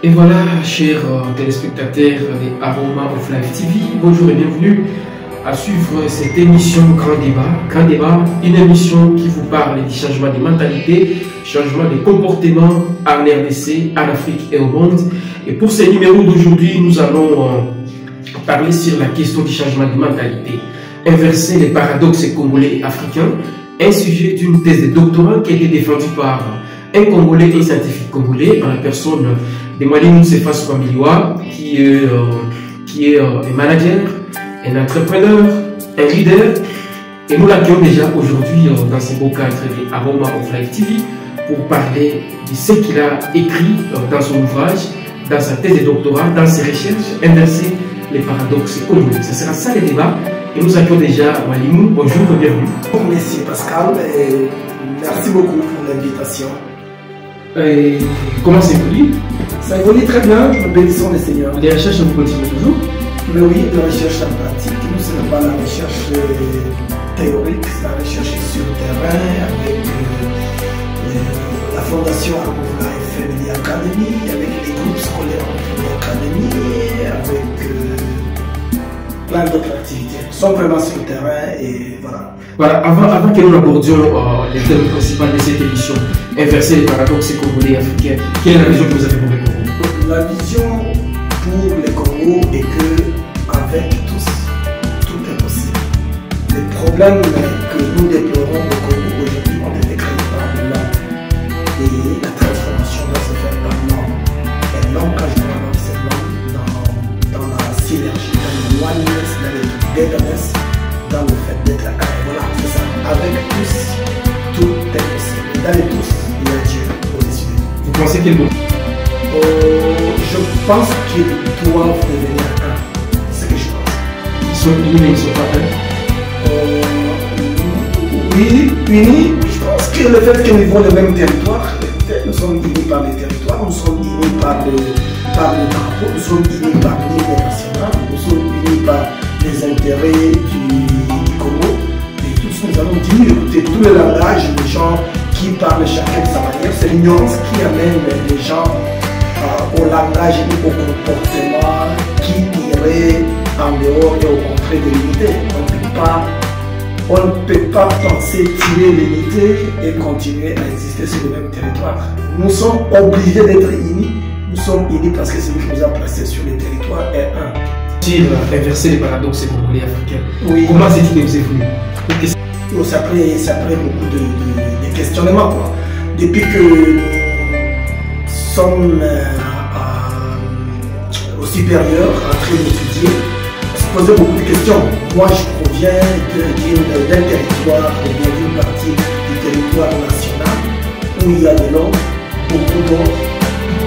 Et voilà, chers téléspectateurs des Aroma of Life TV, bonjour et bienvenue à suivre cette émission Grand Débat. Grand Débat, une émission qui vous parle du changement de mentalité, changement de comportement en RDC, en Afrique et au monde. Et pour ce numéro d'aujourd'hui, nous allons parler sur la question du changement de mentalité, inverser les paradoxes congolais et africains, un sujet d'une thèse de doctorat qui a été défendue par un Congolais et un scientifique congolais, en la personne de Mwalimu Cephas Kwambiliwa, qui est un manager, un entrepreneur, un leader. Et nous l'accueillons déjà aujourd'hui dans ce beau cadre de Aroma of Life TV pour parler de ce qu'il a écrit dans son ouvrage, dans sa thèse de doctorat, dans ses recherches, inverser les paradoxes congolais. Ce sera ça le débat. Et nous accueillons déjà Mwalimu. Bonjour, bienvenue. Merci Pascal et merci beaucoup pour l'invitation. Comment ça évolue? Ça évolue très bien, nous bénissons le Seigneur. Les recherches vous continuent toujours? Mais oui, de recherche en pratique. Nous, ce n'est pas la recherche théorique, c'est la recherche sur le terrain avec la Fondation Aroma of Life Family Academy, avec les groupes scolaires Family Academy, avec plein d'autres activités. Nous sommes vraiment sur le terrain et voilà. Voilà, avant que nous abordions les thèmes principaux de cette émission, inverser les paradoxes congolais et africains, quelle est la vision que vous avez pour le Congo? La vision pour le Congo est que avec tous, tout est possible. Les problèmes que nous déplorons au Congo aujourd'hui ont été créés par l'homme. Et la transformation doit se faire par l'homme. Et l'homme, quand je parle de c'est l'homme dans la synergie, dans le oneness, dans le togetherness, dans le fait d'être un. Voilà, c'est ça. Avec tous, tout est possible. Dans les tous, il y a Dieu au-dessus. Vous pensez qu'il est bon? Je pense qu'ils doivent devenir un. C'est ce que je pense. Ils sont unis mais ils ne sont pas un? Oui, unis. Je pense que le fait qu'ils vont le même territoire, nous sommes unis par les territoires, nous sommes unis par le drapeau, nous sommes unis par l'hymne national, nous sommes unis par les intérêts du Congo. Et tous nous allons dire, c'est tout le langage des gens qui parlent chacun de sa manière. C'est l'ignorance qui amène les gens au langage et au comportement qui irait en dehors et au contraire de l'unité. On ne peut pas penser tirer l'unité et continuer à exister sur le même territoire. Nous sommes obligés d'être unis. Nous sommes unis parce que celui qui nous a placés sur le territoire est un. Sur inverser les paradoxes congolais et africains, oui. Comment c'est-il que vous évoluez? Ça prend beaucoup de questionnements. Quoi. Depuis que nous sommes au supérieur en train d'étudier, on se posait beaucoup de questions. Moi, je proviens d'un territoire, d'une partie du territoire national où il y a de l'eau, beaucoup d'eau.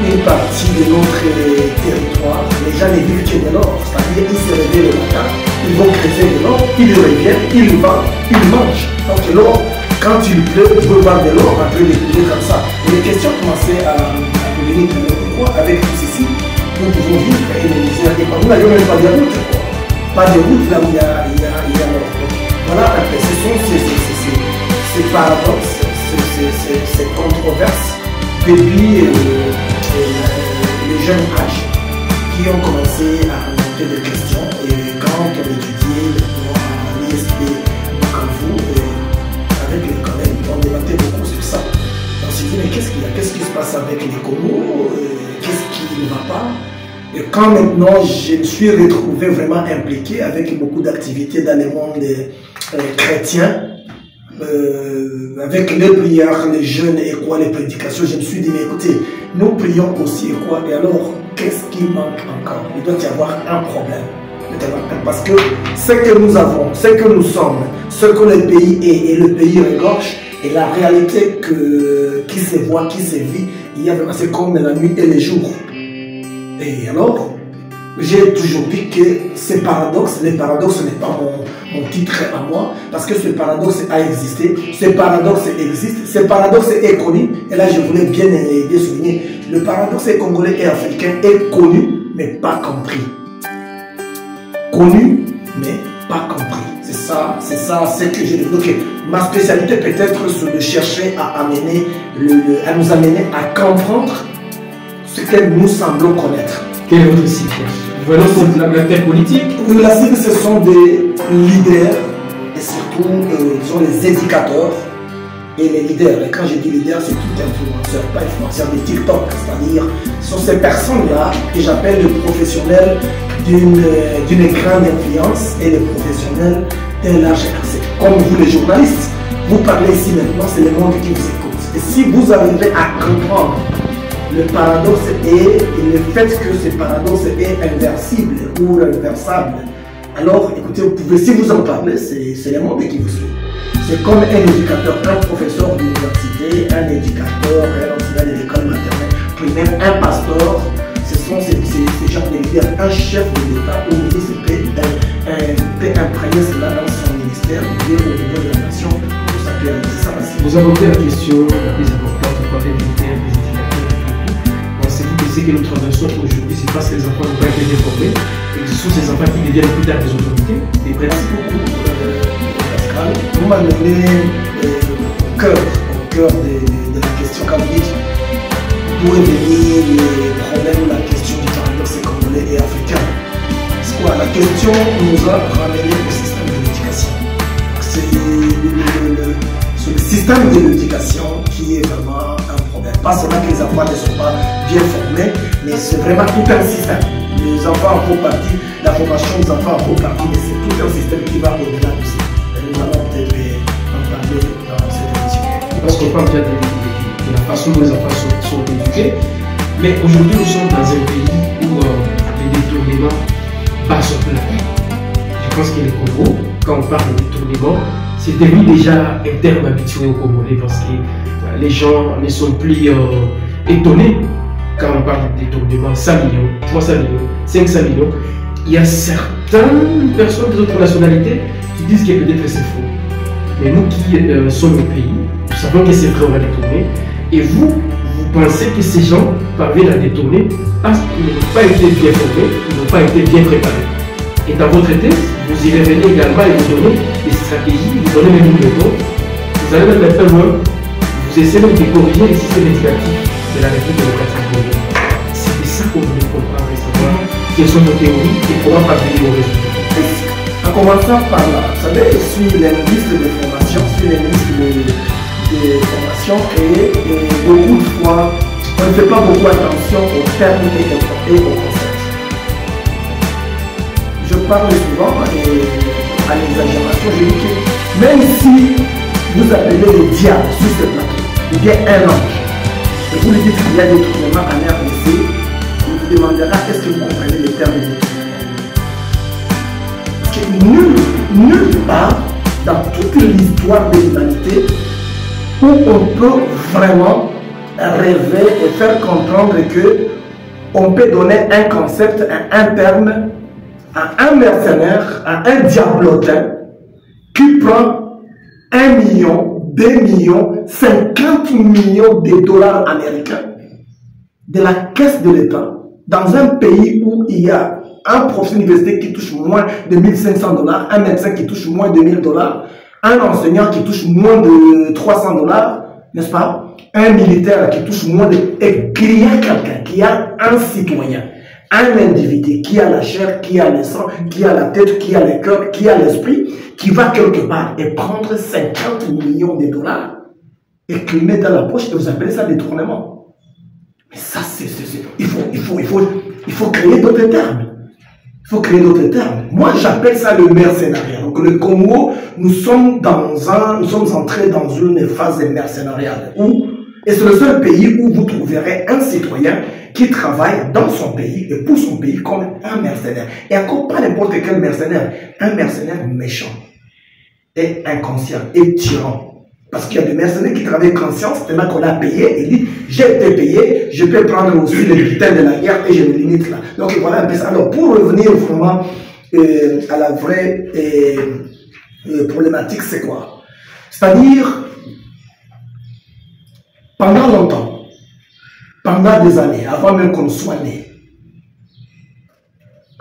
Une partie de notre territoire, les gens ne vivent que de l'or, c'est-à-dire ils se réveillent le matin, ils vont creuser de l'or, ils reviennent, ils vendent, ils mangent. Donc l'or, quand il pleut, on peut voir de l'or en train de couler comme ça. Et les questions commençaient à devenir pourquoi avec tout ceci, nous pouvons vivre et nous misères. Nous n'avions même pas de route, quoi. Pas de route là où il y a l'or. Voilà, ce sont ces paradoxes, ces controverses depuis les jeunes âges qui ont commencé à monter des questions. Et quand on étudiait à l'ISP Bukavu avec les collègues, on débattait beaucoup sur ça. On s'est dit mais qu'est-ce qu'il y a? Qu'est-ce qui se passe avec les Congo? Qu'est-ce qui ne va pas? Et quand maintenant je me suis retrouvé vraiment impliqué avec beaucoup d'activités dans le monde chrétien, avec les prières, les jeûnes et quoi, les prédications, je me suis dit, mais écoutez, nous prions aussi et quoi, et alors, qu'est-ce qui manque encore? Il doit y avoir un problème. Parce que ce que nous avons, ce que nous sommes, ce que le pays est et le pays regorge, et la réalité qui se voit, qui se vit, il y a vraiment, c'est comme la nuit et les jours. Et alors, j'ai toujours dit que ces paradoxes, les paradoxes n'est pas mon titre à moi, parce que ce paradoxe a existé, ce paradoxe existe, ce paradoxe est connu, et là je voulais bien souligner, le paradoxe congolais et africain est connu, mais pas compris. Connu, mais pas compris. C'est ça, ce que j'ai développé. Ma spécialité peut-être c'est de chercher à nous amener à comprendre ce que nous semblons connaître. Quel est votre cycle? Voilà, c'est la terre politique. La cible, ce sont des leaders et surtout disons, les éducateurs et les leaders. Et quand je dis leader, c'est tout influenceur, pas influenceur de TikTok. C'est-à-dire, ce sont ces personnes-là que j'appelle les professionnels d'une grande influence et les professionnels d'un large accès. Comme vous, les journalistes, vous parlez ici maintenant, c'est le monde qui vous écoute. Et si vous arrivez à comprendre le paradoxe et le fait que ce paradoxe est inversible ou inversable, alors écoutez, vous pouvez, si vous en parlez, c'est le monde qui vous suit. C'est comme un éducateur, un professeur d'université, un éducateur, un enseignant de l'école maternelle, primaire, un pasteur. Ce sont ces gens de leaders. Un chef de l'État ou ministre peut imprégner cela dans son ministère ou au niveau de la nation pour sa réaliser ça. Vous abordez la question la plus importante, vous parlez des leaders, des éducateurs et tout. Pensez-vous que c'est que notre nation aujourd'hui, c'est parce que les enfants n'ont pas été bien formés et que ce sont ces enfants qui deviennent plus tard des autorités, des principes? Vous m'amenez au cœur de la question quand vous dites d'où est venu le problème ou la question du paradoxe congolais et africain. C'est quoi? La question nous a ramené au système de l'éducation. C'est le système de l'éducation qui est vraiment un problème. Pas seulement que les enfants ne sont pas bien formés, mais c'est vraiment tout un système. Les enfants en font partie, la formation des enfants en font partie, mais c'est tout un système qui va au-delà de ça. Nous allons peut-être en parler dans cette émission. Parce qu'on parle déjà de la façon dont les enfants sont éduqués, mais aujourd'hui nous sommes dans un pays où les détournements battent sur plein. Je pense que le Congo, quand on parle de détournement, c'est devenu déjà un terme habitué au Congolais parce que les gens ne sont plus étonnés quand on parle de détournement. 5 millions, 300 millions, 500 millions. Il y a certaines personnes d'autres nationalités qui disent que peut-être c'est faux. Mais nous qui sommes au pays, nous savons que c'est vrai, on va détourner. Et vous pensez que ces gens parviennent à détourner parce qu'ils n'ont pas été bien formés, ils n'ont pas été bien préparés. Et dans votre thèse, vous y revenez également et vous donnez des stratégies, vous donnez même une méthode. Vous allez même un peu loin, vous essayez même de corriger les systèmes éducatifs de la République démocratique du Congo. C'est de ça qu'on voulait comprendre et savoir quelles sont nos théories et comment parvenir aux résultats. En commençant par là, vous savez, je suis linguiste de formation, je suis linguiste de formation et beaucoup de fois, on ne fait pas beaucoup attention aux termes et aux concepts. Je parle souvent à l'exagération, je dis que même si vous appelez le diable sur ce plateau, il y a un ange, et vous lui dites qu'il y a des tournements en RDC, il vous demandera est-ce que vous comprenez les termes de détournement. Nulle part dans toute l'histoire de l'humanité où on peut vraiment rêver et faire comprendre que on peut donner un concept, un terme à un mercenaire, à un diablotin qui prend 1 million, 2 millions, 50 millions de dollars américains de la caisse de l'État dans un pays où il y a un professeur d'université qui touche moins de 1500 $, un médecin qui touche moins de 1000 $, un enseignant qui touche moins de 300 $, n'est-ce pas? Un militaire qui touche moins de... Et qu'il y a quelqu'un, qui a un citoyen, un individu qui a la chair, qui a le sang, qui a la tête, qui a le cœur, qui a l'esprit, qui va quelque part et prendre 50 millions de dollars et qu'il met dans la poche et vous appelez ça détournement. Mais ça, il faut créer d'autres termes. Il faut créer d'autres termes. Moi, j'appelle ça le mercenariat. Donc, le Congo, nous sommes entrés dans une phase mercenariale et c'est le seul pays où vous trouverez un citoyen qui travaille dans son pays et pour son pays comme un mercenaire. Et encore pas n'importe quel mercenaire. Un mercenaire méchant et inconscient et tyran. Parce qu'il y a des mercenaires qui travaillent conscience, tellement qu'on a payé, et dit, j'ai été payé, je peux prendre aussi le butin de la guerre et je me limite là. Donc voilà un peu ça. Alors pour revenir vraiment à la vraie problématique, c'est quoi? C'est-à-dire, pendant longtemps, pendant des années, avant même qu'on soit né,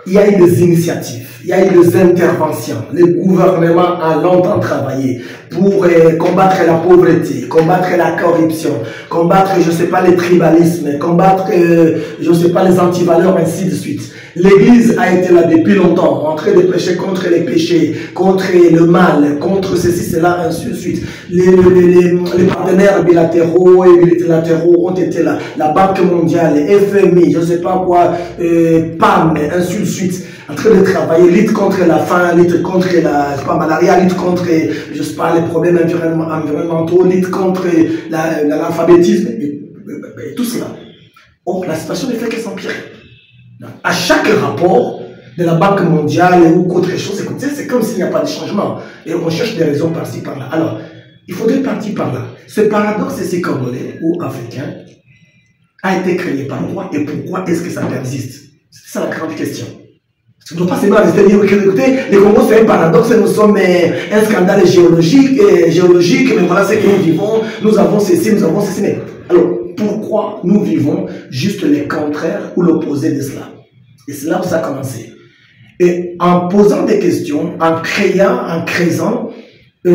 il y a eu des initiatives, il y a eu des interventions. Le gouvernement a longtemps travaillé pour combattre la pauvreté, combattre la corruption, combattre, je ne sais pas, les tribalismes, combattre, je ne sais pas, les antivaleurs, ainsi de suite. L'Église a été là depuis longtemps, en train de prêcher contre les péchés, contre le mal, contre ceci, cela, ainsi de suite. Les partenaires bilatéraux et multilatéraux ont été là. La Banque mondiale, FMI, je ne sais pas quoi, PAM, ainsi de suite. En train de travailler, lutte contre la faim, lutte contre la malaria, lutte contre, je sais pas, les problèmes environnementaux, lutte contre l'alphabétisme, et tout cela. Or, la situation ne fait que s'empirer. À chaque rapport de la Banque mondiale ou autre chose, écoutez, c'est comme s'il n'y a pas de changement. Et on cherche des raisons par-ci, par-là. Alors, il faudrait partir par là. Ce paradoxe ici congolais ou africain a été créé par quoi et pourquoi est-ce que ça persiste? C'est ça la grande question. Parce qu'on ne doit pas seulement rester dire que, écoutez, les Congos c'est un paradoxe, nous sommes un scandale géologique, mais voilà ce que nous vivons, nous avons ceci, mais alors, pourquoi nous vivons juste le contraire ou l'opposé de cela? Et c'est là où ça a commencé. Et en posant des questions, en faisant des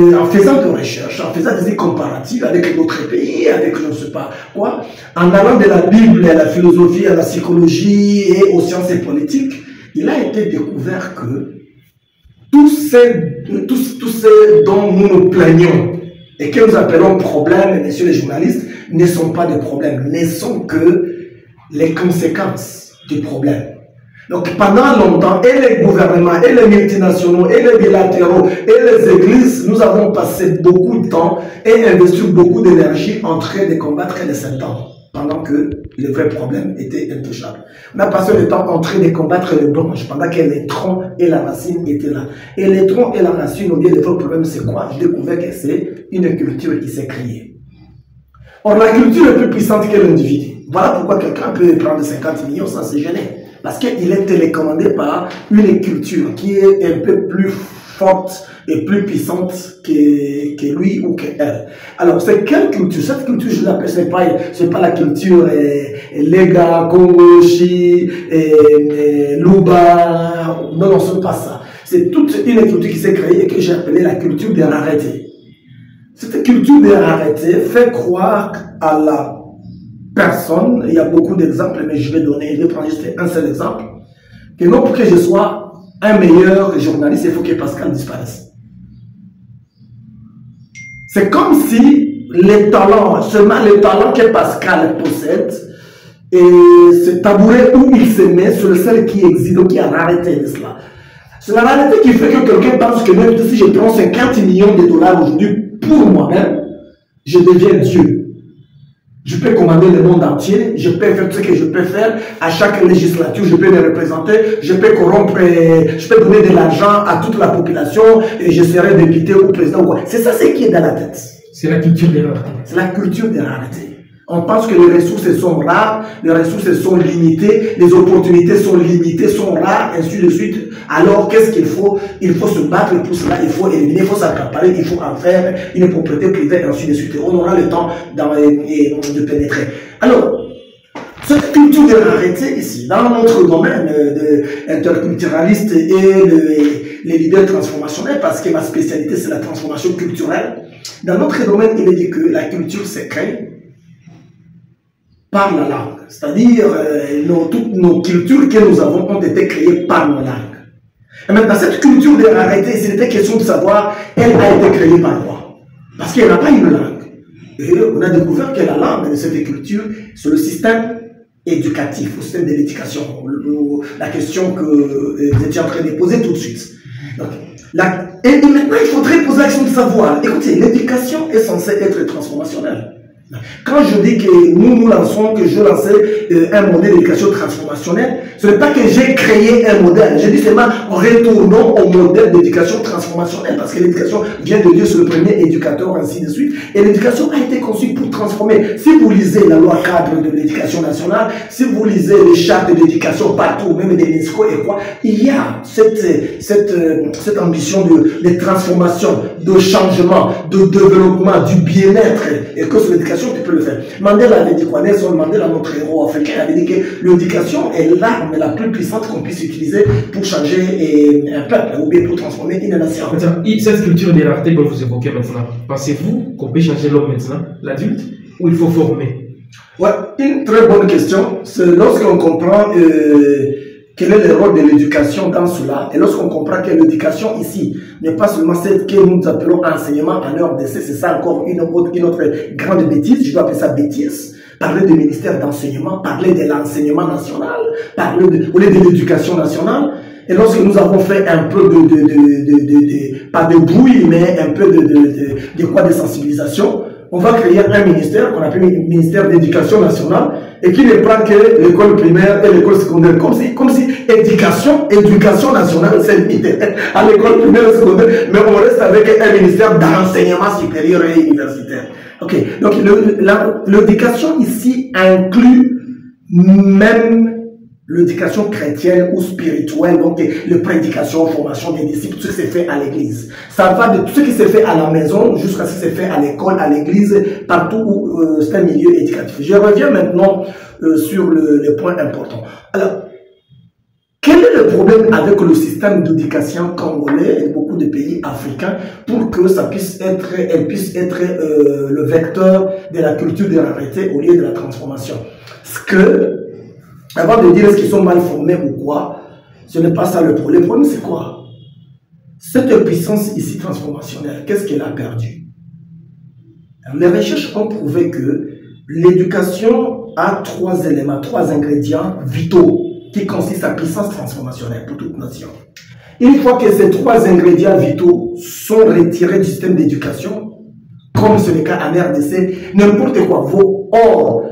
recherches, en faisant des comparatifs avec d'autres pays, avec je ne sais pas quoi, en allant de la Bible à la philosophie, à la psychologie et aux sciences et politiques, il a été découvert que tous ces dont nous nous plaignons et que nous appelons problèmes, messieurs les journalistes, ne sont pas des problèmes, ne sont que les conséquences du problème. Donc pendant longtemps, et les gouvernements, et les multinationaux, et les bilatéraux, et les églises, nous avons passé beaucoup de temps et investi beaucoup d'énergie en train de combattre les symptômes, pendant que le vrai problème était intouchable. On a passé le temps en train de combattre les branches, pendant que les troncs et la racine étaient là. Et les troncs et la racine, on dit le vrai problème c'est quoi? J'ai découvert que c'est une culture qui s'est créée. Or, la culture est plus puissante que l'individu. Voilà pourquoi quelqu'un peut prendre 50 millions sans se gêner. Parce qu'il est télécommandé par une culture qui est un peu plus forte et plus puissante que lui ou qu'elle. Alors, c'est quelle culture? Cette culture, je l'appelle, c'est pas la culture Lega, Congo, Chi, Luba. Non, c'est pas ça. C'est toute une culture qui s'est créée et que j'ai appelée la culture des raretés. Cette culture des raretés fait croire à la personne, il y a beaucoup d'exemples, mais je vais prendre juste un seul exemple, que non, pour que je sois un meilleur journaliste, il faut que Pascal disparaisse. C'est comme si les talents, seulement les talents que Pascal possède, et ce tabouret où il se met, c'est le seul qui existe, donc il y a rareté de cela. C'est la rareté qui fait que quelqu'un pense que même si je prends 50 millions de dollars aujourd'hui pour moi-même, je deviens Dieu. Je peux commander le monde entier, je peux faire ce que je peux faire, à chaque législature, je peux les représenter, je peux corrompre, je peux donner de l'argent à toute la population, et je serai député ou président ou quoi. C'est ça ce qui est dans la tête. C'est la culture des raretés. C'est la culture des raretés. On pense que les ressources sont rares, les ressources sont limitées, les opportunités sont limitées, sont rares, ainsi de suite. Alors, qu'est-ce qu'il faut? Il faut se battre pour cela, il faut éliminer, il faut s'accaparer, il faut en faire une propriété privée, ainsi de suite. Et on aura le temps de pénétrer. Alors, cette culture de rareté ici, dans notre domaine interculturaliste et les leaders transformationnels, parce que ma spécialité c'est la transformation culturelle, dans notre domaine, il est dit que la culture se crée par la langue. C'est-à-dire, toutes nos cultures que nous avons ont été créées par nos langues. Et maintenant, cette culture de rareté, il était question de savoir, elle a été créée par quoi? Parce qu'elle n'a pas une langue. Et on a découvert que la langue de cette culture, c'est le système éducatif, le système de l'éducation. La question que vous étiez en train de poser tout de suite. Donc, et maintenant, il faudrait poser la question de savoir. Écoutez, l'éducation est censée être transformationnelle. Quand je dis que nous lançons, que je lançais un modèle d'éducation transformationnelle, ce n'est pas que j'ai créé un modèle. Je dis seulement retournons au modèle d'éducation transformationnelle parce que l'éducation vient de Dieu, c'est le premier éducateur, ainsi de suite. Et l'éducation a été conçue pour transformer. Si vous lisez la loi cadre de l'éducation nationale, si vous lisez les chartes d'éducation partout, même des UNESCO et quoi, il y a cette ambition de transformation, de changement, de développement, du bien-être et que sur l'éducation l'éducation, tu peux le faire. Mandela avait dit quoi? Nelson Mandela, notre héros africain, avait dit que l'éducation est l'arme la plus puissante qu'on puisse utiliser pour changer un peuple ou bien pour transformer une nation. Cette culture de rareté que vous évoquez maintenant, pensez-vous qu'on peut changer l'homme maintenant, l'adulte, ou il faut former? Ouais, une très bonne question. C'est lorsqu'on comprend quel est le rôle de l'éducation dans cela, et lorsqu'on comprend que l'éducation ici n'est pas seulement celle que nous appelons enseignement en heure d'essai, c'est ça encore une autre grande bêtise, je dois appeler ça bêtise. Parler du ministère d'enseignement, parler de l'enseignement national, parler de l'éducation nationale. Et lorsque nous avons fait un peu pas de bruit, mais un peu de sensibilisation, on va créer un ministère qu'on appelle le ministère d'éducation nationale et qui ne prend que l'école primaire et l'école secondaire. Comme si éducation nationale, c'est limité à l'école primaire et secondaire, mais on reste avec un ministère d'enseignement supérieur et universitaire. Ok, donc l'éducation ici inclut même l'éducation chrétienne ou spirituelle, donc la prédication, formation des disciples, tout ce qui s'est fait à l'église. Ça va de tout ce qui s'est fait à la maison jusqu'à ce qui s'est fait à l'école, à l'église, partout où c'est un milieu éducatif. Je reviens maintenant sur le point important. Alors, quel est le problème avec le système d'éducation congolais et beaucoup de pays africains pour que ça puisse être, le vecteur de la culture de la rareté au lieu de la transformation? Avant de dire est-ce qu'ils sont mal formés ou quoi, ce n'est pas ça le problème. Le problème, c'est quoi? Cette puissance ici transformationnelle, qu'est-ce qu'elle a perdu? Les recherches ont prouvé que l'éducation a 3 éléments, 3 ingrédients vitaux qui consistent à puissance transformationnelle pour toute nation. Une fois que ces 3 ingrédients vitaux sont retirés du système d'éducation, comme c'est le cas en RDC, n'importe quoi, vos or,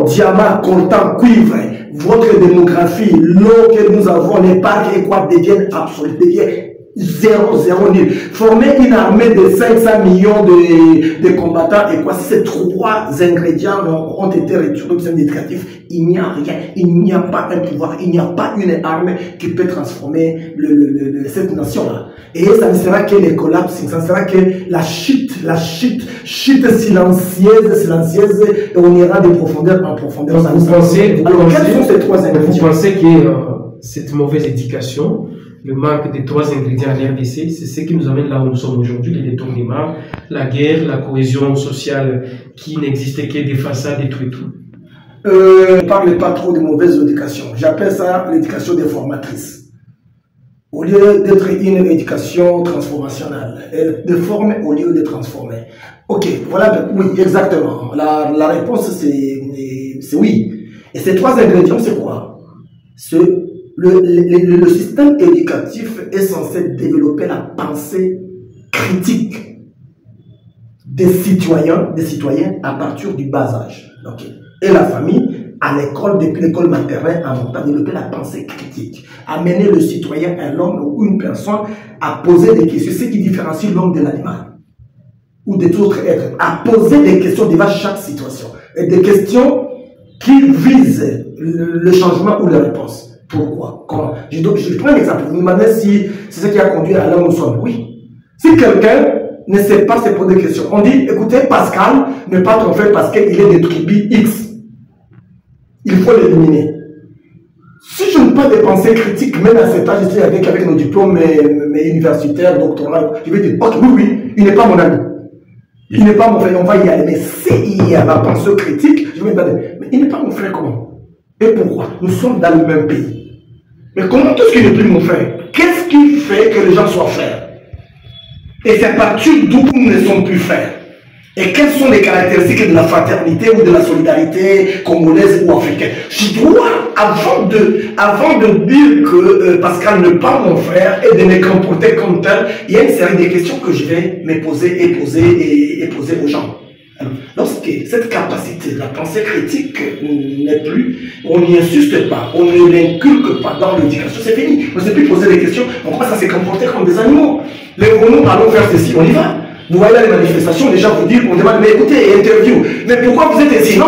diamant, coltan, cuivre, votre démographie, l'eau que nous avons, les parcs et quoi deviennent absolus, deviennent 0 nul. Former une armée de 500 millions de combattants et quoi, si ces 3 ingrédients ont été retirés du système éducatif, il n'y a rien, il n'y a pas un pouvoir, il n'y a pas une arme qui peut transformer cette nation-là. Et ça ne sera que les collapses, ça ne sera que la chute silencieuse, et on ira de profondeur en profondeur. Alors, quels sont ces 3 ingrédients? Vous pensez que cette mauvaise éducation, le manque des 3 ingrédients à l'RDC, c'est ce qui nous amène là où nous sommes aujourd'hui, les détournements, la guerre, la cohésion sociale qui n'existait que des façades et tout et tout? Ne parlez pas trop de mauvaise éducation. J'appelle ça l'éducation déformatrice. Au lieu d'être une éducation transformationnelle, elle déforme au lieu de transformer. Ok, voilà, oui, exactement. La réponse, c'est oui. Et ces 3 ingrédients, c'est quoi? Le système éducatif est censé développer la pensée critique des citoyens à partir du bas âge. Okay. Et la famille, à l'école, depuis l'école maternelle, à développer la pensée critique, amener le citoyen, un homme ou une personne, à poser des questions. C'est ce qui différencie l'homme de l'animal ou des autres êtres, à poser des questions devant chaque situation. Et des questions qui visent le changement ou la réponse. Pourquoi? Comment? Je prends un exemple. Vous me demandez si c'est ce qui a conduit à l'homme où nous sommes. Oui. Si quelqu'un ne sait pas se poser des questions, on dit, écoutez, Pascal n'est pas ton frère parce qu'il est de tribu X. Il faut l'éliminer. Si je n'ai pas de pensée critique, même à cet âge, ici, avec nos diplômes universitaires, doctoraux, je vais dire, ok, oui, il n'est pas mon ami. Il n'est pas mon frère, on va y aller. Mais s'il y a la pensée critique, je vais dire, mais il n'est pas mon frère comment? Et pourquoi? Nous sommes dans le même pays. Mais comment est-ce qu'il n'est plus mon frère? Qu'est-ce qui fait que les gens soient frères? Et c'est à partir d'où nous ne sommes plus frères. Et quelles sont les caractéristiques de la fraternité ou de la solidarité congolaise ou africaine? Je dois, avant de dire que Pascal n'est pas mon frère et de me comporter comme tel, il y a une série de questions que je vais me poser et poser aux gens. Alors, lorsque cette capacité, la pensée critique n'est plus, on n'y insiste pas, on ne l'inculque pas dans l'éducation, c'est fini. On ne sait plus poser des questions, on commence à se comporter comme des animaux. Les nous allons faire ceci, on y va. Vous voyez là les manifestations, les gens vous disent, on demande, mais écoutez, interview, mais pourquoi vous êtes ici? Non,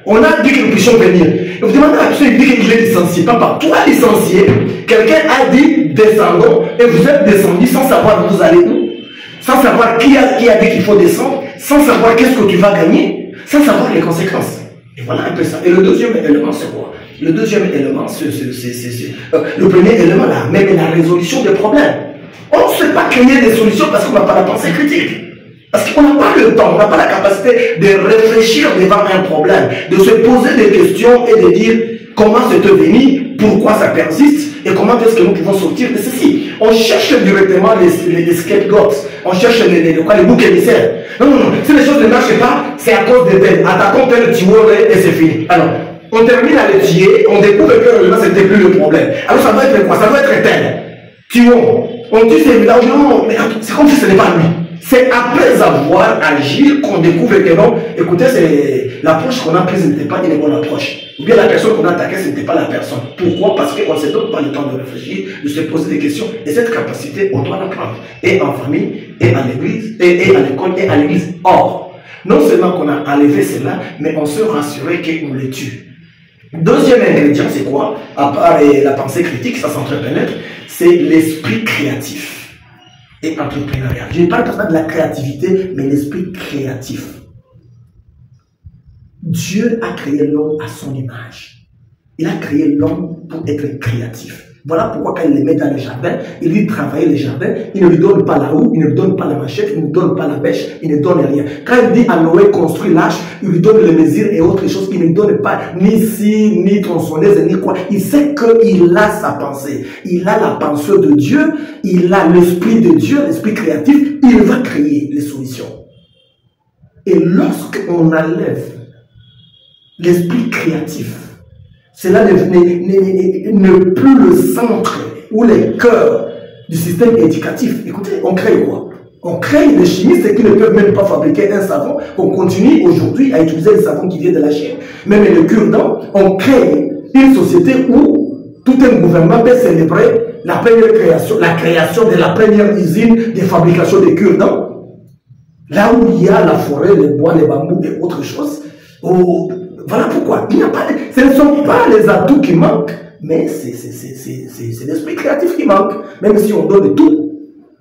on a dit que nous puissions venir. Et vous demandez à tous ceux qui disent qu'il est licencié. Papa, toi licencié, quelqu'un a dit descendons, et vous êtes descendu sans savoir où vous allez où. sans savoir qui a dit qu'il faut descendre, sans savoir qu'est-ce que tu vas gagner, sans savoir les conséquences. Et voilà un peu ça. Et le deuxième élément, c'est quoi? Le deuxième élément, le premier élément, là, même la résolution des problèmes. On ne sait pas créer des solutions parce qu'on n'a pas la pensée critique. Parce qu'on n'a pas le temps, on n'a pas la capacité de réfléchir devant un problème, de se poser des questions et de dire comment c'est devenu, pourquoi ça persiste et comment est-ce que nous pouvons sortir de ceci. On cherche directement les scapegoats, on cherche les boucs émissaires. Non, si les choses ne marchent pas, c'est à cause de tel. Attaquons tel tueur et c'est fini. Alors, on termine à le tuer, on découvre que là, c'était plus le problème. Alors, ça doit être quoi? Ça doit être tel. Tuons. On tue ces villages, non, mais c'est comme si ce n'est pas lui. C'est après avoir agi qu'on découvre que non, écoutez, l'approche qu'on a prise n'était pas une bonne approche. Ou bien la personne qu'on a attaquée, ce n'était pas la personne. Pourquoi? Parce qu'on ne se donne pas le temps de réfléchir, de se poser des questions. Et cette capacité, on doit l'apprendre. Et en famille, et à l'église, et à l'école, et à l'église. Or, non seulement qu'on a enlevé cela, mais on se rassurait qu'on les tue. Deuxième ingrédient, c'est quoi? À part la pensée critique, ça s'entrepénètre, c'est l'esprit créatif et entrepreneurial. Je ne parle pas de la créativité, mais l'esprit créatif. Dieu a créé l'homme à son image. Il a créé l'homme pour être créatif. Voilà pourquoi quand il les met dans le jardin, il lui travaille le jardin, il ne lui donne pas la roue, il ne lui donne pas la machette, il ne lui donne pas la bêche, il ne donne rien. Quand il dit à Noé construis l'arche, il lui donne les mesures et autre chose, il ne lui donne pas ni scie, ni tronçonneuse, ni quoi. Il sait qu'il a sa pensée, il a la pensée de Dieu, il a l'esprit de Dieu, l'esprit créatif, il va créer les solutions. Et lorsqu'on enlève l'esprit créatif, cela n'est plus le centre ou le cœur du système éducatif. Écoutez, on crée quoi? On crée des chimistes qui ne peuvent même pas fabriquer un savon. On continue aujourd'hui à utiliser le savon qui vient de la Chine. Même le cure-dent, on crée une société où tout un gouvernement peut célébrer la première création, la création de la première usine de fabrication de cure-dents. Là où il y a la forêt, les bois, les bambous et autre chose. Voilà pourquoi. Il n'y a pas ce ne sont pas les atouts qui manquent, mais c'est l'esprit créatif qui manque. Même si on donne tout,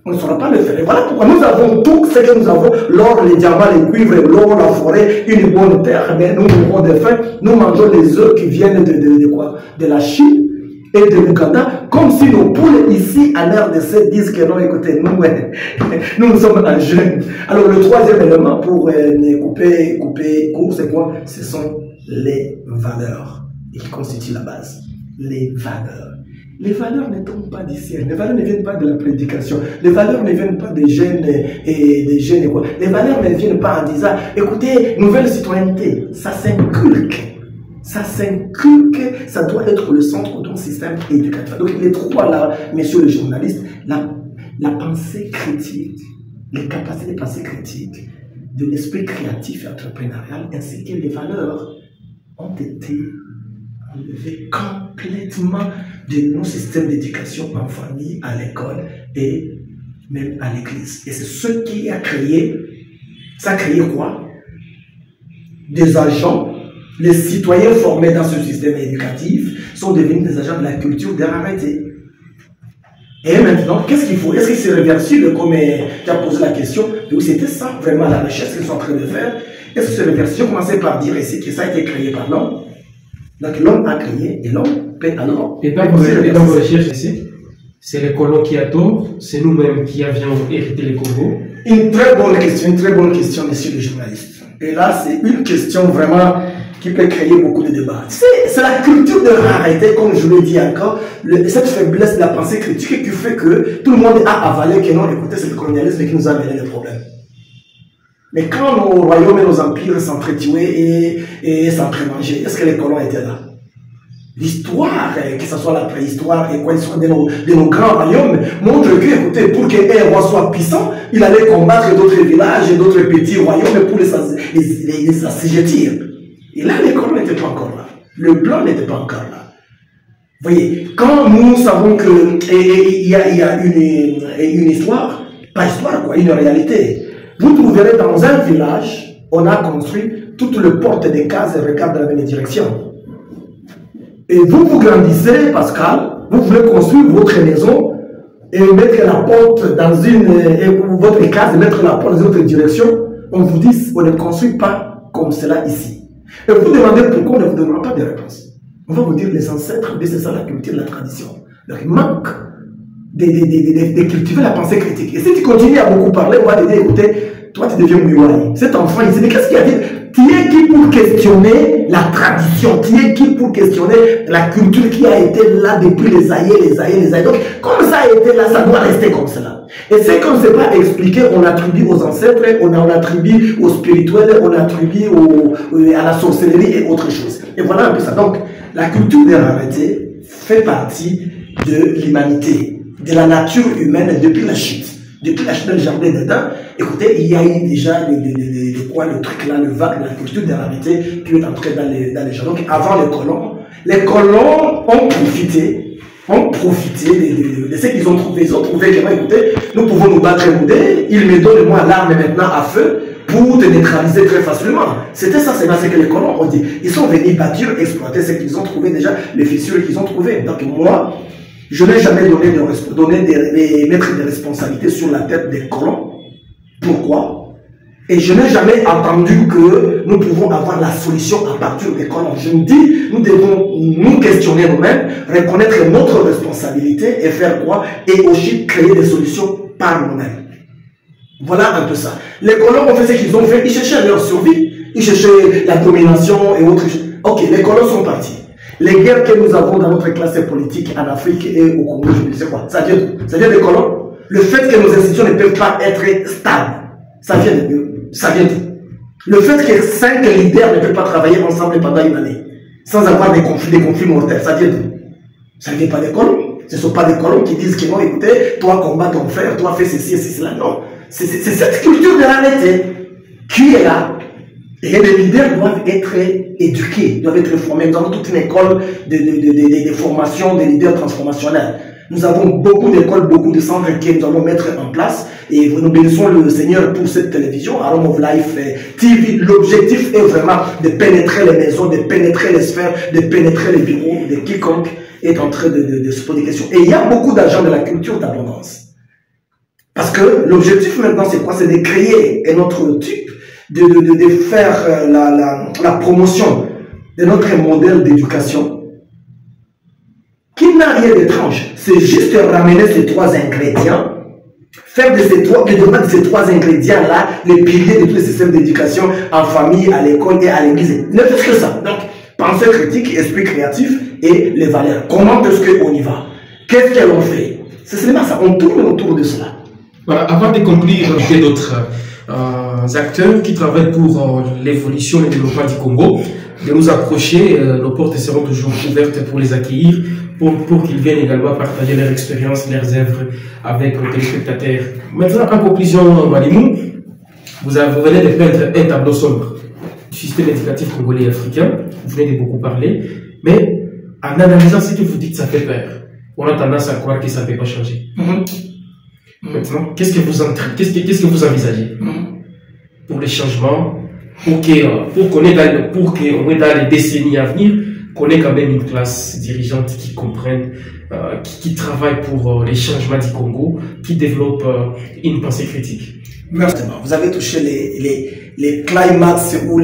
on ne saura pas le faire. Et voilà pourquoi nous avons tout ce que nous avons, l'or, les diamants, les cuivres, l'or, la forêt, une bonne terre, mais nous mourrons de faim. Nous mangeons les œufs qui viennent de quoi? De la Chine et de l'Ouganda, comme si nos poules ici à l'RDC disent que non, écoutez, nous sommes en jeûne. Alors le troisième élément pour couper court, c'est quoi? Ce sont les valeurs qui constituent la base. Les valeurs. Les valeurs ne tombent pas d'ici. Les valeurs ne viennent pas de la prédication. Les valeurs ne viennent pas des jeunes et des jeunes et quoi. Les valeurs ne viennent pas en disant, écoutez, nouvelle citoyenneté, ça s'inculque. Ça s'inculque, ça doit être le centre de ton système éducatif. Donc les trois là, messieurs les journalistes, la pensée critique, les capacités de pensée critique, de l'esprit créatif et entrepreneurial, ainsi que les valeurs ont été enlevées complètement de nos systèmes d'éducation en famille, à l'école et même à l'église. Et c'est ce qui a créé, ça a créé quoi? Des agents. Les citoyens formés dans ce système éducatif sont devenus des agents de la culture de rareté. Et maintenant, qu'est-ce qu'il faut? Est-ce que c'est réversible, comme tu as posé la question? Donc c'était ça vraiment la recherche qu'ils sont en train de faire. Est-ce que c'est réversible? Je commençais par dire ici que ça a été créé par l'homme. Donc l'homme a créé et l'homme peut alors. Et pas dans vos recherches ici, c'est les colons qui a tort, c'est nous-mêmes qui avions hérité les Congos. Une très bonne question, messieurs les journalistes. Et là, c'est une question vraiment qui peut créer beaucoup de débats. C'est la culture de rareté, comme je l'ai dit encore, cette faiblesse de la pensée critique qui fait que tout le monde a avalé que non, écoutez, c'est le colonialisme qui nous a amené les problèmes. Mais quand nos royaumes et nos empires s'entretuaient et s'entremanger, est-ce que les colons étaient là? L'histoire, que ce soit la préhistoire et quoi, de nos grands royaumes, montre que, écoutez, pour qu'un roi soit puissant, il allait combattre d'autres villages et d'autres petits royaumes pour les assujettir. Et là, les colons n'étaient pas encore là. Le blanc n'était pas encore là. Vous voyez, quand nous savons qu'il y a une histoire, pas histoire quoi, une réalité. Vous trouverez dans un village, on a construit toutes les portes des cases et regardent dans la même direction. Et vous grandissez, Pascal, vous voulez construire votre maison, et mettre la porte dans votre case, mettre la porte dans une autre direction, on vous dit, on ne construit pas comme cela ici. Et vous demandez pourquoi on ne vous donnera pas de réponse. On va vous dire les ancêtres, c'est ça la culture, la tradition. Donc il manque de cultiver la pensée critique. Et si tu continues à beaucoup parler, on va te dire, écoutez, toi tu deviens mouillé. Cet enfant ici, mais qu'est-ce qu'il a dit? Tu es qui pour questionner la tradition? Tu es qui pour questionner la culture qui a été là depuis les aïeux? Donc, comme ça a été là, ça doit rester comme cela. Et c'est qu'on ne sait pas expliquer, on attribue aux ancêtres, on attribue aux spirituels, on attribue à la sorcellerie et autre chose. Et voilà un peu ça. Donc, la culture des raretés fait partie de l'humanité, de la nature humaine depuis la chute. Depuis la chute du jardin d'Éden, écoutez, il y a eu déjà le truc là, le vague de la culture des raretés qui est entré dans les gens. Donc, avant les colons ont profité de ce qu'ils ont trouvé. Ils ont trouvé que, écoutez, nous pouvons nous battre et mouder, ils me donnent moi l'arme maintenant à feu pour te neutraliser très facilement. C'était ça, c'est ce que les colons ont dit. Ils sont venus bâtir, exploiter ce qu'ils ont trouvé déjà, les fissures qu'ils ont trouvées. Donc moi, je n'ai jamais mettre des responsabilités sur la tête des colons. Pourquoi? Et je n'ai jamais entendu que nous pouvons avoir la solution à partir des colons. Je me dis, nous devons nous questionner nous-mêmes, reconnaître notre responsabilité et faire quoi? Et aussi créer des solutions par nous-mêmes. Voilà un peu ça. Les colons ont fait ce qu'ils ont fait, ils cherchaient leur survie, ils cherchaient la domination et autres choses. Ok, les colons sont partis. Les guerres que nous avons dans notre classe politique en Afrique et au Congo, je ne sais quoi, ça vient des colons. Le fait que nos institutions ne peuvent pas être stables, ça vient d'eux. Le fait que 5 leaders ne peuvent pas travailler ensemble pendant une année, sans avoir des conflits mortels, ça vient d'eux. Ça ne vient pas des colons. Ce ne sont pas des colons qui disent que non, écoutez, toi combat ton frère, toi fais ceci et cela. Non. C'est cette culture de la réalité qui est là. Et les leaders doivent être éduqués, doivent être formés. Nous avons toute une école de formation des leaders transformationnels. Nous avons beaucoup d'écoles, beaucoup de centres que nous allons mettre en place. Et nous bénissons le Seigneur pour cette télévision, Aroma of Life TV. L'objectif est vraiment de pénétrer les maisons, de pénétrer les sphères, de pénétrer les bureaux de quiconque est en train de se poser des questions. Et il y a beaucoup d'agents de la culture d'abondance. Parce que l'objectif maintenant, c'est quoi? C'est de créer un autre type, de faire la promotion de notre modèle d'éducation qui n'a rien d'étrange. C'est juste ramener ces 3 ingrédients, faire de ces trois ingrédients-là les piliers de tous les systèmes d'éducation en famille, à l'école et à l'église. Ne faites que ça. Donc, pensée critique, esprit créatif et les valeurs. Comment est-ce qu'on y va? Qu'est-ce qu'elles ont fait? C'est seulement ça. On tourne autour de cela. Voilà, avant de conclure, il y a d'autres acteurs qui travaillent pour l'évolution et le développement du Congo, de nous approcher. Nos portes seront toujours ouvertes pour les accueillir, pour qu'ils viennent également partager leur expérience, leurs œuvres avec nos téléspectateurs. Maintenant, en conclusion, Malimou, vous venez de peindre un tableau sombre du système éducatif congolais et africain. Vous venez de beaucoup parler, mais en analysant ce que vous dites, ça fait peur. On a tendance à croire que ça ne peut pas changer. Maintenant, qu'est-ce que vous envisagez pour les changements, pour qu'on ait dans les décennies à venir, qu'on ait quand même une classe dirigeante qui comprenne, qui travaille pour les changements du Congo, qui développe une pensée critique? Merci. Vous avez touché les climax ou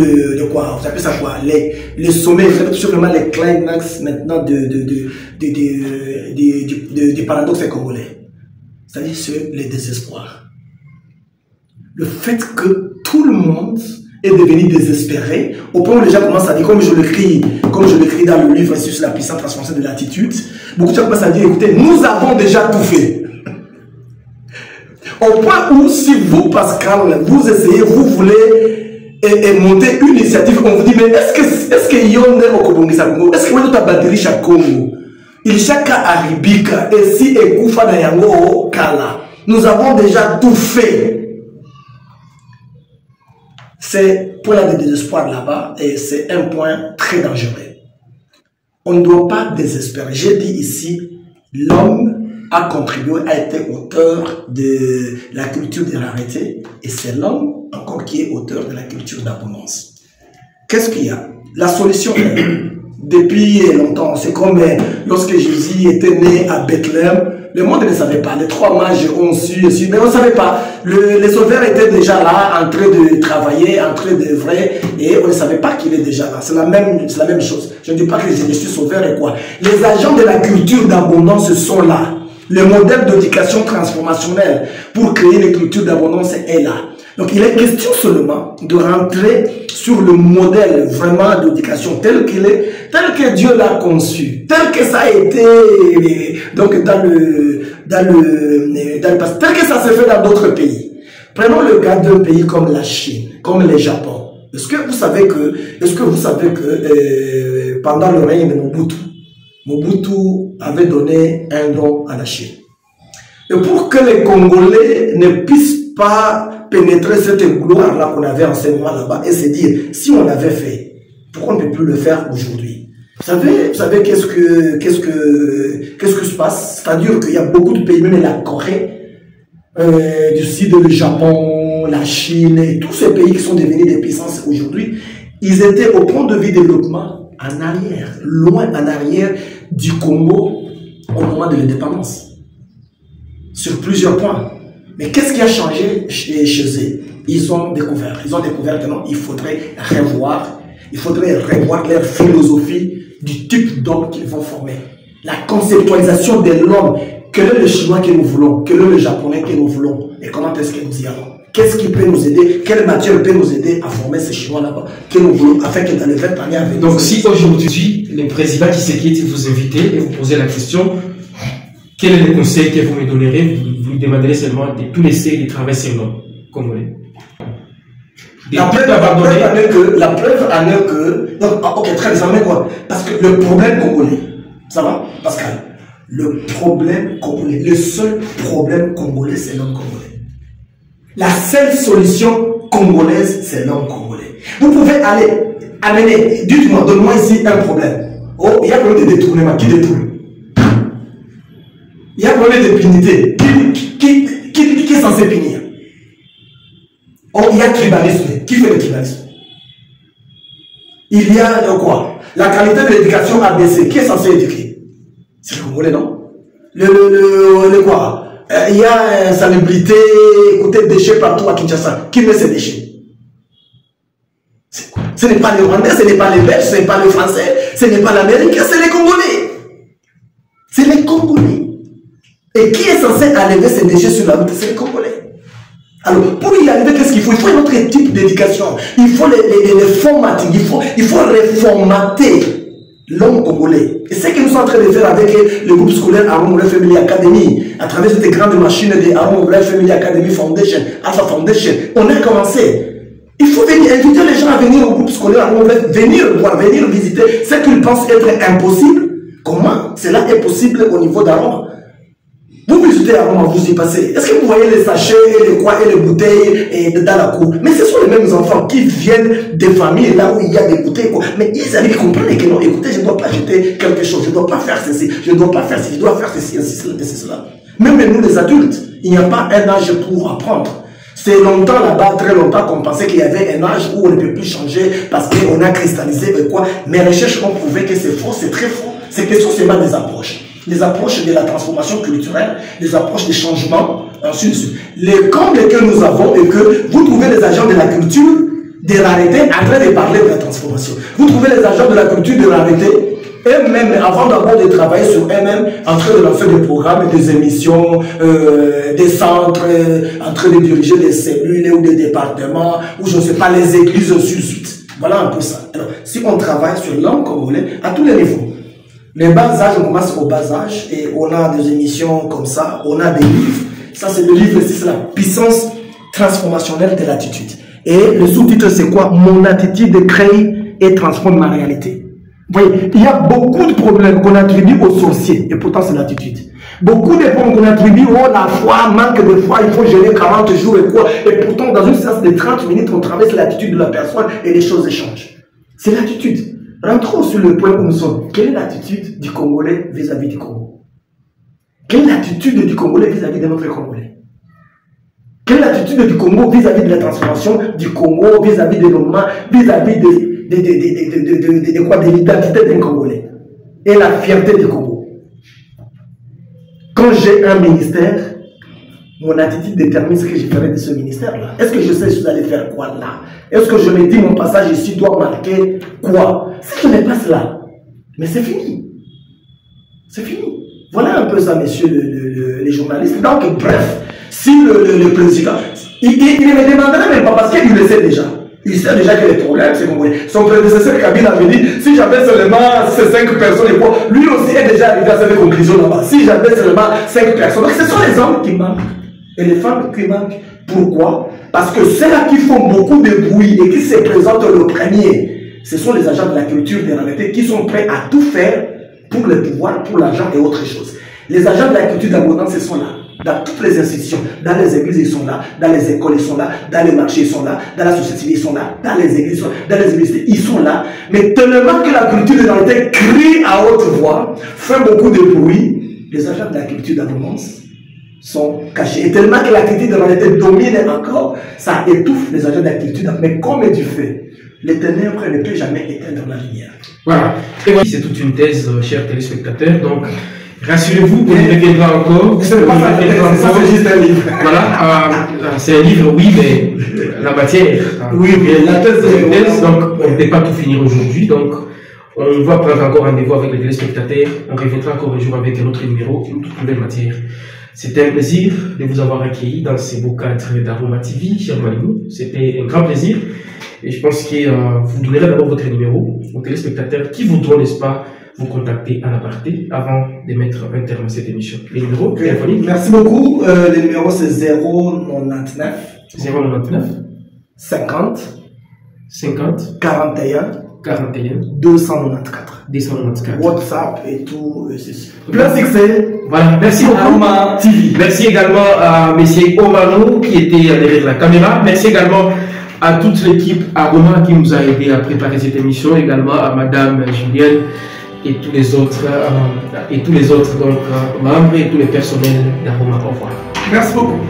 quoi? Vous appelez ça quoi? Les sommets. Vous avez touché vraiment les climax maintenant du paradoxe congolais. C'est-à-dire sur les désespoirs. Le fait que tout le monde est devenu désespéré, au point où les gens commencent à dire, comme je l'écris dans le livre sur la puissance transformation de l'attitude, beaucoup de gens commencent à dire, écoutez, nous avons déjà tout fait. Au point où, si vous, Pascal, vous essayez, vous voulez monter une initiative, on vous dit, mais est-ce que Yonde au Congo, est-ce que vous avez batterie chaque Congo? Il chaka aribika et si ekufa na yango kala. Nous avons déjà tout fait. C'est pour la désespoir là-bas et c'est un point très dangereux. On ne doit pas désespérer. J'ai dit ici, l'homme a contribué, a été auteur de la culture de la rareté et c'est l'homme encore qui est auteur de la culture d'abondance. Qu'est-ce qu'il y a? La solution est depuis longtemps. C'est comme lorsque Jésus était né à Bethléem, le monde ne savait pas. Les 3 mages ont su, mais on ne savait pas. Les sauveurs étaient déjà là, en train de travailler, en train d'œuvrer, et on ne savait pas qu'il est déjà là. C'est la même chose. Je ne dis pas que je suis sauveur et quoi. Les agents de la culture d'abondance sont là. Le modèle d'éducation transformationnelle pour créer une culture d'abondance est là. Donc il est question seulement de rentrer sur le modèle vraiment d'éducation tel qu'il est, tel que Dieu l'a conçu, tel que ça a été donc dans le passé, tel que ça se fait dans d'autres pays. Prenons le cas d'un pays comme la Chine, comme le Japon. Est-ce que vous savez que pendant le règne de Mobutu avait donné un don à la Chine. Et pour que les Congolais ne puissent pas pénétrer cette gloire-là qu'on avait en ce moment là-bas et se dire, si on l'avait fait, pourquoi on ne peut plus le faire aujourd'hui? Vous savez qu'est-ce que se passe? C'est-à-dire qu'il y a beaucoup de pays, même la Corée, du Sud, le Japon, la Chine, et tous ces pays qui sont devenus des puissances aujourd'hui, ils étaient au point de vue développement en arrière, loin en arrière du Congo au moment de l'indépendance. Sur plusieurs points. Mais qu'est-ce qui a changé chez eux? Ils ont découvert que non, il faudrait revoir leur philosophie du type d'homme qu'ils vont former. La conceptualisation de l'homme. Quel est le Chinois que nous voulons? Quel est le Japonais que nous voulons? Et comment est-ce que nous y allons? Qu'est-ce qui peut nous aider? Quelle matière peut nous aider à former ces Chinois là-bas que nous voulons, afin que dans les 20 années à venir... Donc si aujourd'hui, le président Tshisekedi vous invite et vous posez la question, quel est le conseil que vous me donnerez? Vous demanderez seulement de tout laisser et de travailler sur l'homme congolais. La preuve en est que... Donc, ok, très bien, mais quoi? Parce que le problème congolais, ça va, Pascal? Le problème congolais, le seul problème congolais, c'est l'homme congolais. La seule solution congolaise, c'est l'homme congolais. Vous pouvez aller amener, dites-moi, donne-moi ici un problème. Oh, il y a problème de détournement. Qui détourne? Il y a problème d'impunité. Qui est censé punir? Oh, il y a tribalisme. Qui fait le tribalisme? Il y a quoi? La qualité de l'éducation a baissé. Qui est censé éduquer? C'est le Congolais, non? Le quoi? Il y a insalubrité, écoutez, déchets partout à Kinshasa. Qui met ces déchets? Ce n'est pas les Rwandais, ce n'est pas les Belges, ce n'est pas les Français, ce n'est pas l'Américain, c'est les Congolais. C'est les Congolais. Et qui est censé enlever ces déchets sur la route? C'est les Congolais. Alors, pour y arriver, qu'est-ce qu'il faut? Il faut un autre type d'éducation. Il faut les formater. Il faut réformater l'homme congolais. Et c'est ce que nous sommes en train de faire avec le groupe scolaire Aaron Moulin Family Academy, à travers cette grande machine de Aaron Moulin Family Academy Foundation, Alpha Foundation. On a commencé. Il faut venir inviter les gens à venir au groupe scolaire Aaron Moulin, venir voir, venir visiter ce qu'ils pensent être impossible. Comment cela est possible au niveau d'Aaron? Vous visitez Aroma, vous y passez. Est-ce que vous voyez les sachets, les quoi et les bouteilles dans la cour? Mais ce sont les mêmes enfants qui viennent des familles là où il y a des bouteilles. Quoi. Mais ils comprennent que non, écoutez, je ne dois pas jeter quelque chose, je ne dois pas faire ceci, je ne dois pas faire ceci, je dois faire ceci, et cela. Même nous les adultes, il n'y a pas un âge pour apprendre. C'est longtemps là-bas, très longtemps qu'on pensait qu'il y avait un âge où on ne peut plus changer parce qu'on a cristallisé et quoi. Mes recherches ont prouvé que c'est faux, c'est très faux. C'est question seulement des approches. Les approches de la transformation culturelle, les approches des changements, ensuite. Les combles que nous avons et que vous trouvez les agents de la culture de rareté en train de parler de la transformation. Vous trouvez les agents de la culture de rareté eux-mêmes, avant d'abord de travailler sur eux-mêmes, en train de lancer des programmes, des émissions, des centres, en train de diriger des cellules ou des départements, ou je ne sais pas, les églises suite. Voilà un peu ça. Alors, si on travaille sur l'homme congolais à tous les niveaux, les bas âges, on commence au bas âge et on a des émissions comme ça, on a des livres. Ça, c'est le livre, c'est la puissance transformationnelle de l'attitude. Et le sous-titre, c'est quoi? Mon attitude crée et transforme ma réalité. Vous voyez, il y a beaucoup de problèmes qu'on attribue aux sorciers et pourtant c'est l'attitude. Beaucoup de problèmes qu'on attribue, oh la foi, manque de foi, il faut gérer 40 jours et quoi. Et pourtant, dans une séance de 30 minutes, on traverse l'attitude de la personne et les choses changent. C'est l'attitude. Rentrons sur le point où nous sommes. Quelle est l'attitude du Congolais vis-à-vis du Congo? Quelle est l'attitude du Congolais vis-à-vis de notre Congolais? Quelle est l'attitude du Congo vis-à-vis de la transformation du Congo, vis-à-vis des moments, vis-à-vis l'identité d'un Congolais et la fierté du Congo. Quand j'ai un ministère, mon attitude détermine ce que je ferai de ce ministère-là. Est-ce que je sais si vous allez faire quoi là? Est-ce que je me dis mon passage ici doit marquer quoi? Si je n'ai pas cela, mais c'est fini. C'est fini. Voilà un peu ça, messieurs les journalistes. Donc, bref, si le président, il ne me demanderait même pas parce qu'il le sait déjà. Il sait déjà que les problèmes, c'est qu'on son prédécesseur Kabila avait dit, si j'avais seulement ces 5 personnes, lui aussi est déjà arrivé à cette conclusion là-bas. Si j'avais seulement 5 personnes, donc ce sont les hommes qui manquent et les femmes qui manquent. Pourquoi? Parce que ceux-là qui font beaucoup de bruit et qui se présentent le premier, ce sont les agents de la culture des réalités qui sont prêts à tout faire pour le pouvoir, pour l'argent et autre chose. Les agents de la culture d'abondance, ils sont là. Dans toutes les institutions, dans les églises, ils sont là, dans les écoles, ils sont là, dans les marchés, ils sont là, dans la société civile, ils sont là, dans les églises, dans les universités, ils sont là. Mais tellement que la culture de réalité crie à haute voix, fait beaucoup de bruit, les agents de la culture d'abondance sont cachés. Et tellement que la culture de réalité domine encore, ça étouffe les agents de la culture. Mais comme du fait, les ténèbres ne peut jamais éteindre la lumière. Voilà. Et voilà, c'est toute une thèse, chers téléspectateurs. Donc, rassurez-vous, on y reviendra encore. Ça, c'est juste un livre. Voilà, c'est un livre, oui, mais la matière. Oui, mais la thèse, donc on ne peut pas tout finir aujourd'hui. Donc, on va prendre encore rendez-vous avec les téléspectateurs. On reviendra encore un jour avec un autre numéro, une toute nouvelle matière. C'était un plaisir de vous avoir accueilli dans ces beaux cadres d'Aroma TV, cher Malimo. C'était un grand plaisir. Et je pense que vous donnerez d'abord votre numéro aux téléspectateurs qui voudront, n'est-ce pas, vous contacter à l'aparté avant de mettre un terme à cette émission. Les numéros téléphoniques. Merci beaucoup. Le numéro c'est 099 099 50 50 41 294 WhatsApp et tout. Plein succès. Voilà, merci beaucoup. Aroma TV. Merci également à M. Omano qui était derrière la caméra. Merci également à toute l'équipe Aroma qui nous a aidé à préparer cette émission, également à Madame Julienne et tous les autres, membres et tous les personnels d'Aroma. Au revoir. Merci beaucoup.